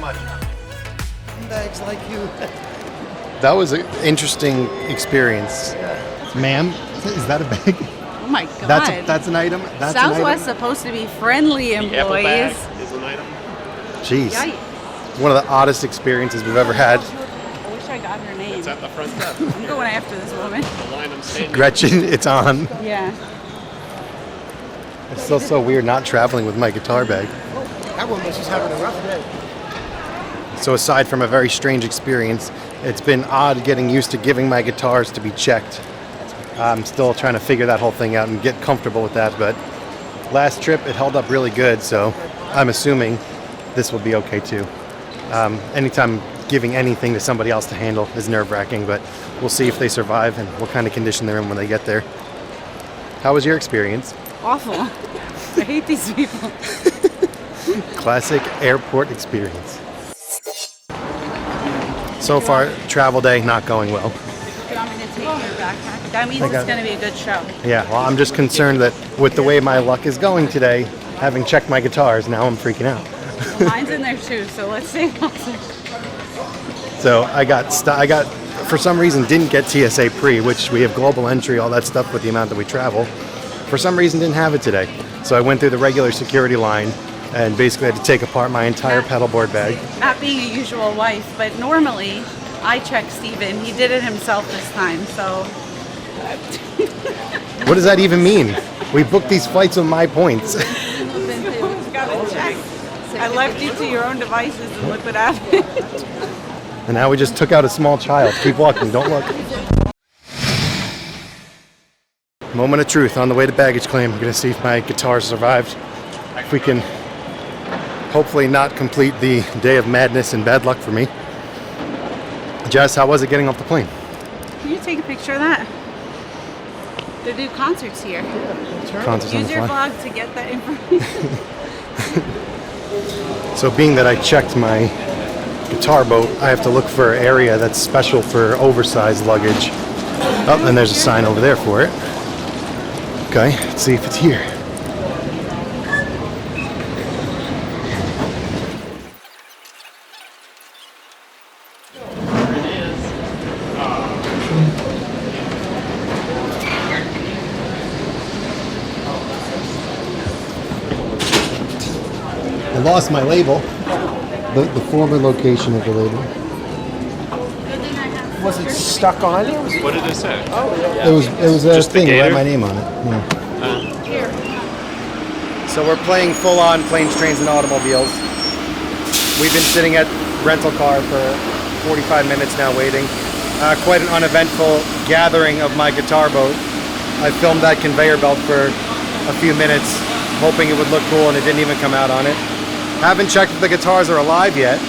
much. Bags like you. That was an interesting experience. Ma'am, is that a bag? Oh my God. That's an item? That's Southwest supposed to be friendly employees. The apple bag is an item. Jeez. Yikes. One of the oddest experiences we've ever had. I wish I got her name. It's at the front desk. I'm going after this woman. The line I'm standing. Gretchen, it's on. Yeah. It's still so weird not traveling with my guitar bag. That woman was just having a rough day. So aside from a very strange experience, it's been odd getting used to giving my guitars to be checked. I'm still trying to figure that whole thing out and get comfortable with that, but last trip it held up really good, so I'm assuming this will be okay too. Anytime giving anything to somebody else to handle is nerve-wracking, but we'll see if they survive and what kind of condition they're in when they get there. How was your experience? Awful. I hate these people. Classic airport experience. So far, travel day not going well. Do you want me to take your backpack? That means it's going to be a good show. Yeah, well, I'm just concerned that with the way my luck is going today, having checked my guitars, now I'm freaking out. Well, mine's in there too, so let's see. So I got, for some reason, didn't get TSA pre, which we have global entry, all that stuff with the amount that we travel. For some reason, didn't have it today. So I went through the regular security line and basically had to take apart my entire pedalboard bag. Not being a usual wife, but normally I check Steven. He did it himself this time, so. What does that even mean? We booked these flights with my points. Gotta check. I left you to your own devices and look what happened. And now we just took out a small child. Keep walking, don't look. Moment of truth on the way to baggage claim. I'm gonna see if my guitar survived. If we can hopefully not complete the day of madness and bad luck for me. Jess, how was it getting off the plane? Can you take a picture of that? They do concerts here. Concerts on Use the your fly. vlog to get that information. So being that I checked my guitar boat, I have to look for an area that's special for oversized luggage. Oh, and there's a sign over there for it. Okay, let's see if it's here. I lost my label. The former location of the label. Was it stuck on you? What did it say? It was a Just the thing that had gator? my name on it. Yeah. So we're playing full-on planes, trains, and automobiles. We've been sitting at rental car for 45 minutes now waiting. Quite an uneventful gathering of my guitar boat. I filmed that conveyor belt for a few minutes, hoping it would look cool, and it didn't even come out on it. Haven't checked if the guitars are alive yet,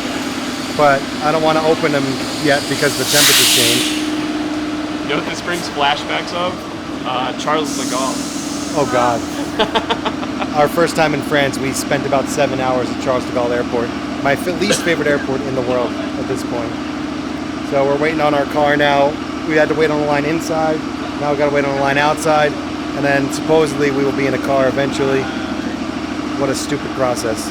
but I don't want to open them yet because the temperature changed. You know what this brings flashbacks of? Charles de Gaulle. Oh God. Our first time in France, we spent about 7 hours at Charles de Gaulle Airport. My least favorite airport in the world at this point. So we're waiting on our car now. We had to wait on the line inside. Now we've got to wait on the line outside. And then supposedly we will be in a car eventually. What a stupid process.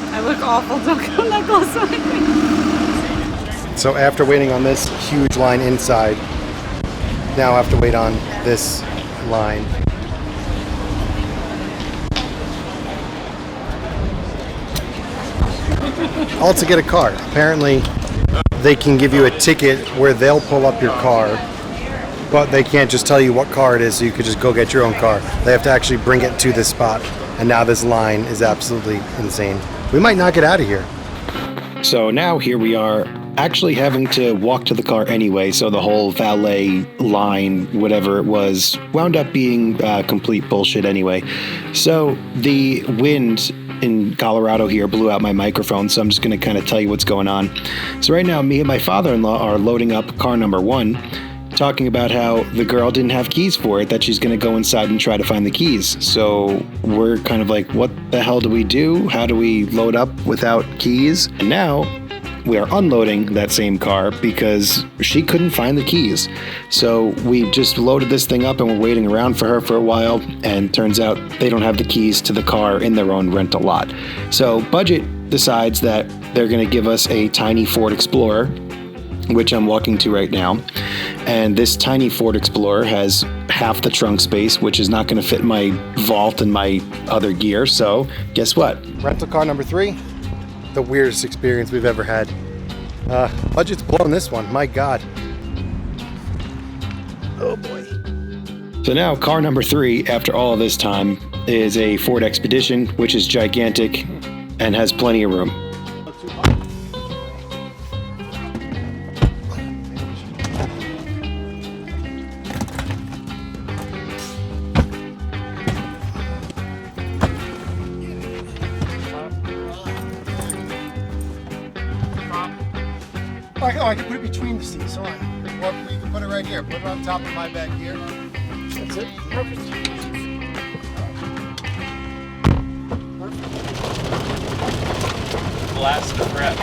I look awful. Don't come that close to my face. So after waiting on this huge line inside, now I have to wait on this line. All to get a car. Apparently, they can give you a ticket where they'll pull up your car, but they can't just tell you what car it is, so you could just go get your own car. They have to actually bring it to this spot, and now this line is absolutely insane. We might not get out of here. So now here we are, actually having to walk to the car anyway, so the whole valet line, whatever it was, wound up being complete bullshit anyway. So the wind in Colorado here blew out my microphone, so I'm just going to kind of tell you what's going on. So right now, me and my father-in-law are loading up car number 1, talking about how the girl didn't have keys for it, that she's going to go inside and try to find the keys. So we're kind of like, what the hell do we do? How do we load up without keys? And now we are unloading that same car because she couldn't find the keys. So we just loaded this thing up and we're waiting around for her for a while, and turns out they don't have the keys to the car in their own rental lot. So Budget decides that they're going to give us a tiny Ford Explorer, which I'm walking to right now. And this tiny Ford Explorer has half the trunk space, which is not going to fit my vault and my other gear. So guess what? Rental car number 3, the weirdest experience we've ever had. Budget's blowing this one, my God. Oh boy. So now car number 3, after all of this time, is a Ford Expedition, which is gigantic and has plenty of room. Oh, I can put it between the seats, hold on. Or you can put it right here. Put it on top of my back here. That's it. Perfect. Blast fresh.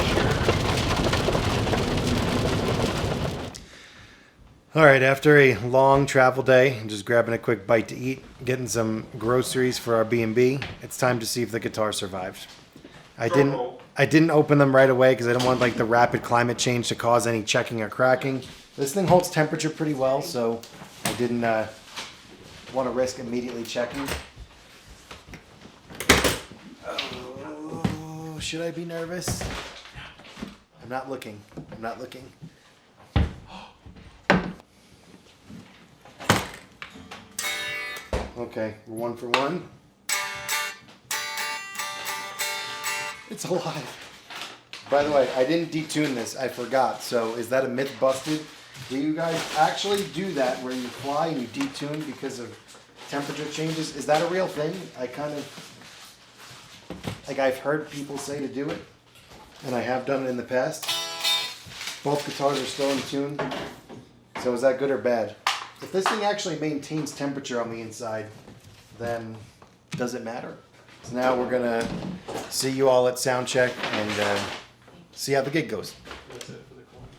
All right, after a long travel day, and just grabbing a quick bite to eat, getting some groceries for our B&B, it's time to see if the guitar survived. I didn't open them right away because I didn't want like the rapid climate change to cause any checking or cracking. This thing holds temperature pretty well, so I didn't want to risk immediately checking. Oh, should I be nervous? I'm not looking. I'm not looking. Okay, we're 1 for 1. It's alive. By the way, I didn't detune this. I forgot. So is that a myth busted? Do you guys actually do that where you fly and you detune because of temperature changes? Is that a real thing? I kind of, like, I've heard people say to do it, and I have done it in the past. Both guitars are still in tune. So is that good or bad? If this thing actually maintains temperature on the inside, then does it matter? So now we're gonna see you all at Soundcheck and see how the gig goes. That's it for the corner.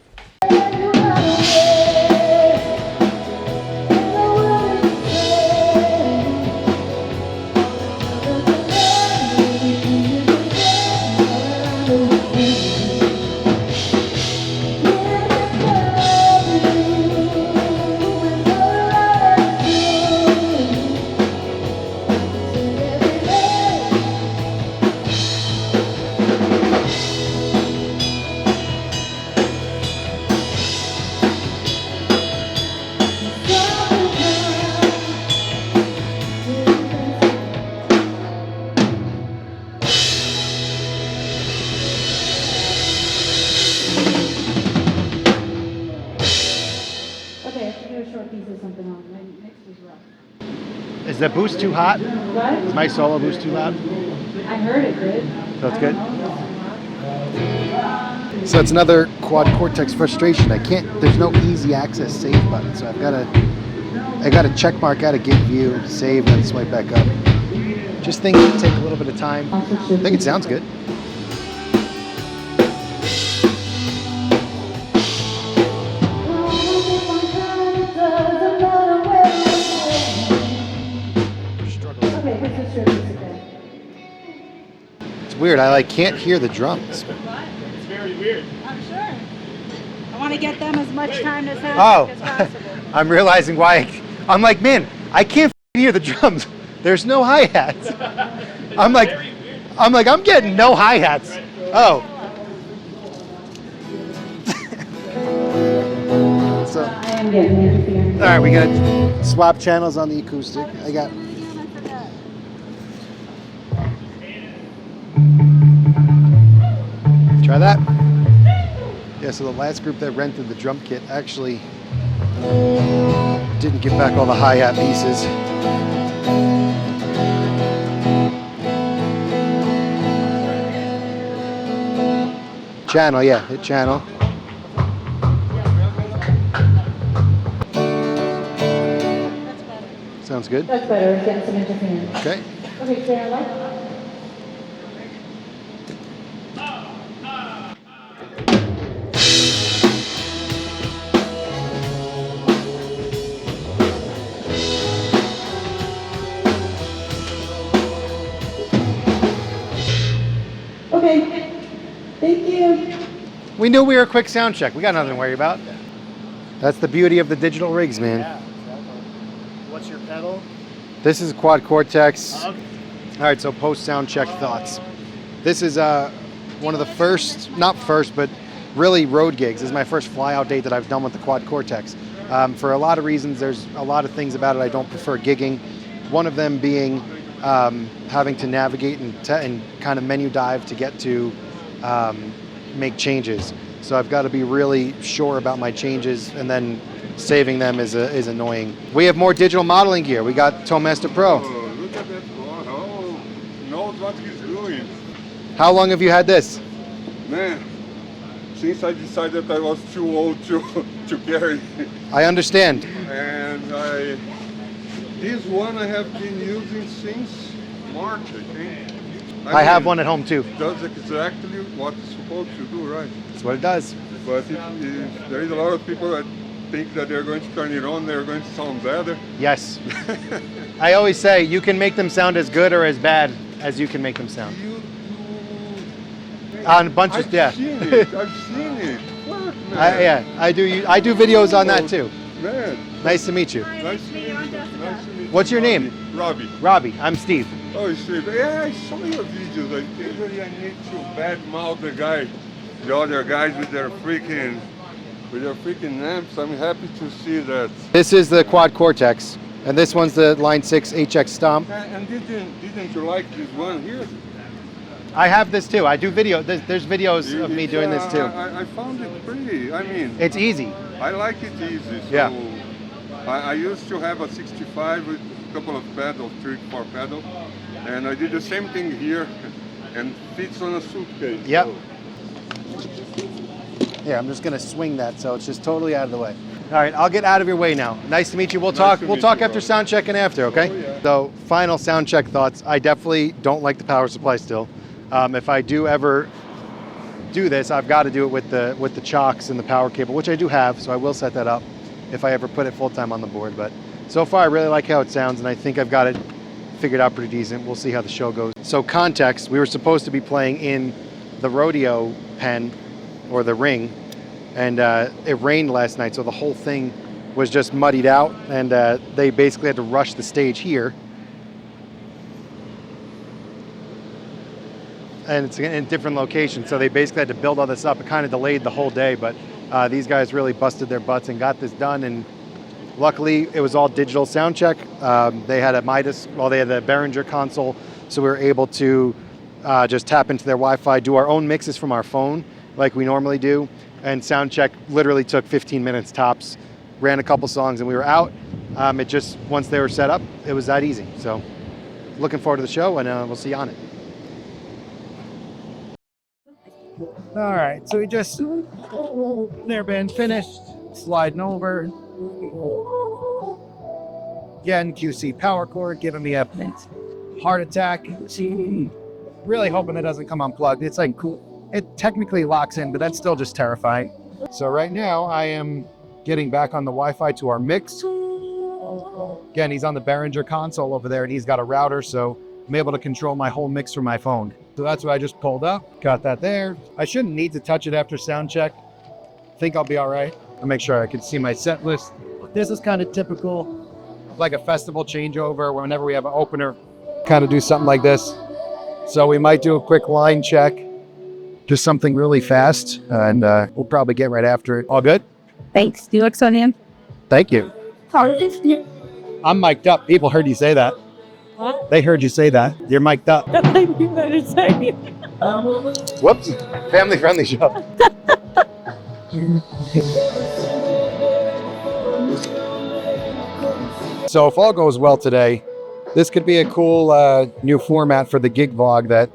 Is the boost too hot? What? Is my solo boost too loud? I heard it good. So it's good? So it's another quad cortex frustration. There's no easy access save button, so I got to check mark out a gig view, save, and then swipe back up. Just think it'll take a little bit of time. I think it sounds good. It's weird. I can't hear the drums. It's very weird. I'm sure. I want to get them as much time to sound as possible. I'm realizing why. I'm like, man, I can't hear the drums. There's no hi-hats. I'm getting no hi-hats. Oh. So, I am getting interference. all right, we got swap channels on the acoustic. I got. Try that. Yeah, so the last group that rented the drum kit actually didn't give back all the hi-hat pieces. Channel, yeah, hit channel. Sounds good. That's better. Getting some interference. Okay. Okay, clear light. We knew we were a quick sound check. We got nothing to worry about. That's the beauty of the digital rigs, man. Yeah. What's your pedal? This is Quad Cortex. All right, so post sound check thoughts. This is one of the first, not first, but really road gigs. This is my first fly out date that I've done with the Quad Cortex. For a lot of reasons, there's a lot of things about it I don't prefer gigging. One of them being having to navigate and kind of menu dive to get to make changes. So I've got to be really sure about my changes, and then saving them is annoying. We have more digital modeling gear. We got Toemaster Pro. Oh, look at that. Oh, knows what he's doing. How long have you had this? Man, since I decided I was too old to carry. I understand. And this one I have been using since March, I think. I have mean, one at home too. It does exactly what it's supposed to do, right? That's what it does. But if there is a lot of people that think that they're going to turn it on, they're going to sound better. Yes. I always say you can make them sound as good or as bad as you can make them sound. On bunches, yeah. I've seen it. Fuck, man. Yeah, I do videos on that too. Man. Nice to meet you. Nice to meet you. Nice to meet you. What's your name? Robbie. Robbie. I'm Steve. Oh, Steve. Yeah, I saw your videos. Usually I need to badmouth the other guys with their freaking amps. I'm happy to see that. This is the Quad Cortex, and this one's the Line 6 HX Stomp. And didn't you like this one here? I have this too. I do video. There's videos of me doing this too. I found it pretty. I mean, It's easy. I like it easy. So Yeah. I used to have a 65 with a couple of pedals, 3-4 pedals, and I did the same thing here, and fits on a suitcase. Yep. So. Yeah, I'm just gonna swing that so it's just totally out of the way. All right, I'll get out of your way now. Nice to meet you. We'll talk after sound check and after, okay? Oh, yeah. So final sound check thoughts. I definitely don't like the power supply still. If I do ever do this, I've got to do it with the chocks and the power cable, which I do have, so I will set that up if I ever put it full time on the board. But so far I really like how it sounds, and I think I've got it figured out pretty decent. We'll see how the show goes. So context, we were supposed to be playing in the rodeo pen or the ring, and it rained last night, so the whole thing was just muddied out, and they basically had to rush the stage here. And it's in a different location, so they basically had to build all this up. It kind of delayed the whole day, but these guys really busted their butts and got this done, and luckily it was all digital sound check. They had a Midas, they had the Behringer console, so we were able to just tap into their Wi-Fi, do our own mixes from our phone like we normally do, and sound check literally took 15 minutes tops, ran a couple songs, and we were out. It just, once they were set up, it was that easy. So looking forward to the show, and we'll see you on it. All right, so we just, they're been finished, sliding over. Again, QC power cord giving me a heart attack. Really hoping it doesn't come unplugged. It's like, it technically locks in, but that's still just terrifying. So right now I am getting back on the Wi-Fi to our mix. Again, he's on the Behringer console over there, and he's got a router, so I'm able to control my whole mix from my phone. So that's what I just pulled up, got that there. I shouldn't need to touch it after sound check. Think I'll be all right. I'll make sure I can see my set list. This is kind of typical, like a festival changeover, whenever we have an opener, kind of do something like this. So we might do a quick line check, just something really fast, and we'll probably get right after it. All good? Thanks. Do you look so damn? Thank you. I'm mic'd up. People heard you say that. What? They heard you say that. You're mic'd up. You better say. Whoops. Family friendly show. So if all goes well today, this could be a cool new format for the gig vlog that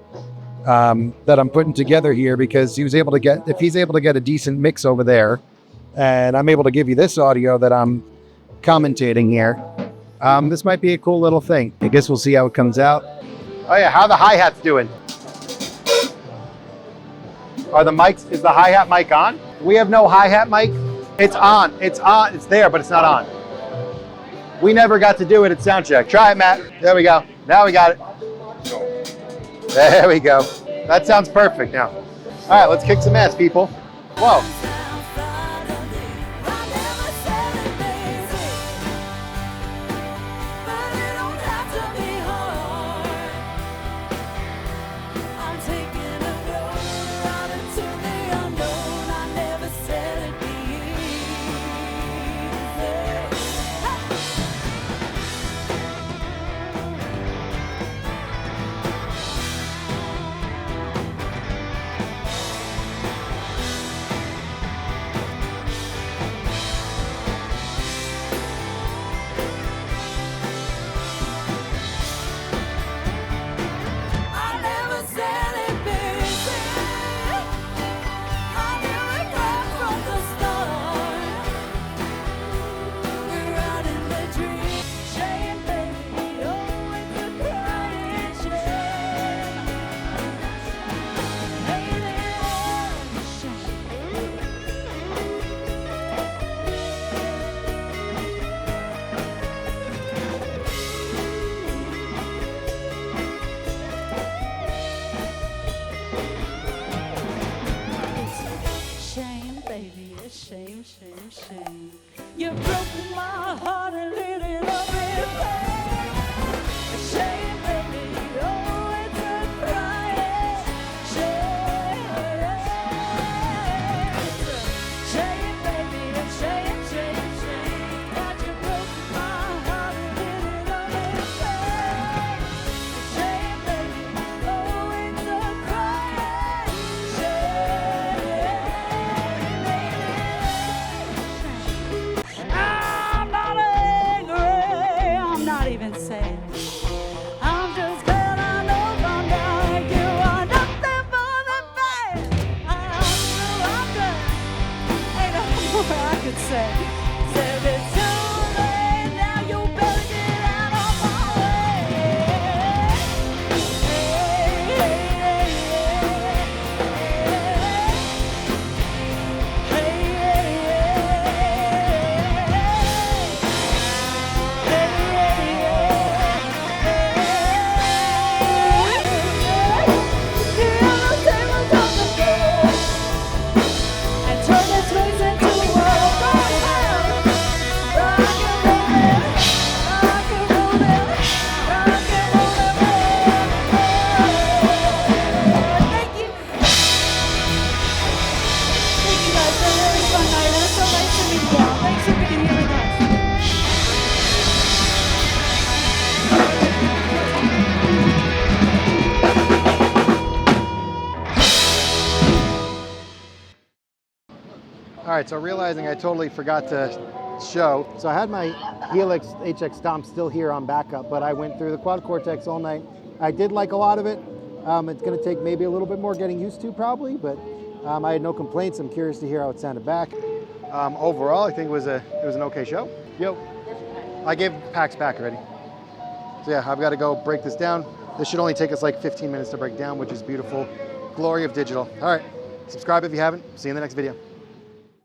I'm putting together here, because if he's able to get a decent mix over there, and I'm able to give you this audio that I'm commentating here, this might be a cool little thing. I guess we'll see how it comes out. Oh yeah, how are the hi-hats doing? Are the mics, is the hi-hat mic on? We have no hi-hat mic. It's on, it's there, but it's not on. We never got to do it at Soundcheck. Try it, Matt. There we go. Now we got it. There we go. That sounds perfect now. All right, let's kick some ass, people. Whoa. Shame, shame, shame. You broke my heart and lit it up in flame. Shame, baby, oh, it's a crying shame. Shame, baby, shame, shame, shame. That you broke my heart and lit it up in flame. Shame, baby, oh, it's a crying shame. I'm not angry, I'm not even sad. I'm just glad I know by now you are nothing more than bad. I'm glad, ain't no more I could say. Said it's too late now, you better get out of my way. Hey, hey, Thanks for being here with us. All right, so realizing I totally forgot to show. So I had my Helix HX Stomp still here on backup, but I went through the Quad Cortex all night. I did like a lot of it. It's gonna take maybe a little bit more getting used to probably, but I had no complaints. I'm curious to hear how it sounded back. Overall, I think it was an okay show. Yo, I gave packs back already. So yeah, I've got to go break this down. This should only take us like 15 minutes to break down, which is beautiful. Glory of digital. All right, subscribe if you haven't. See you in the next video.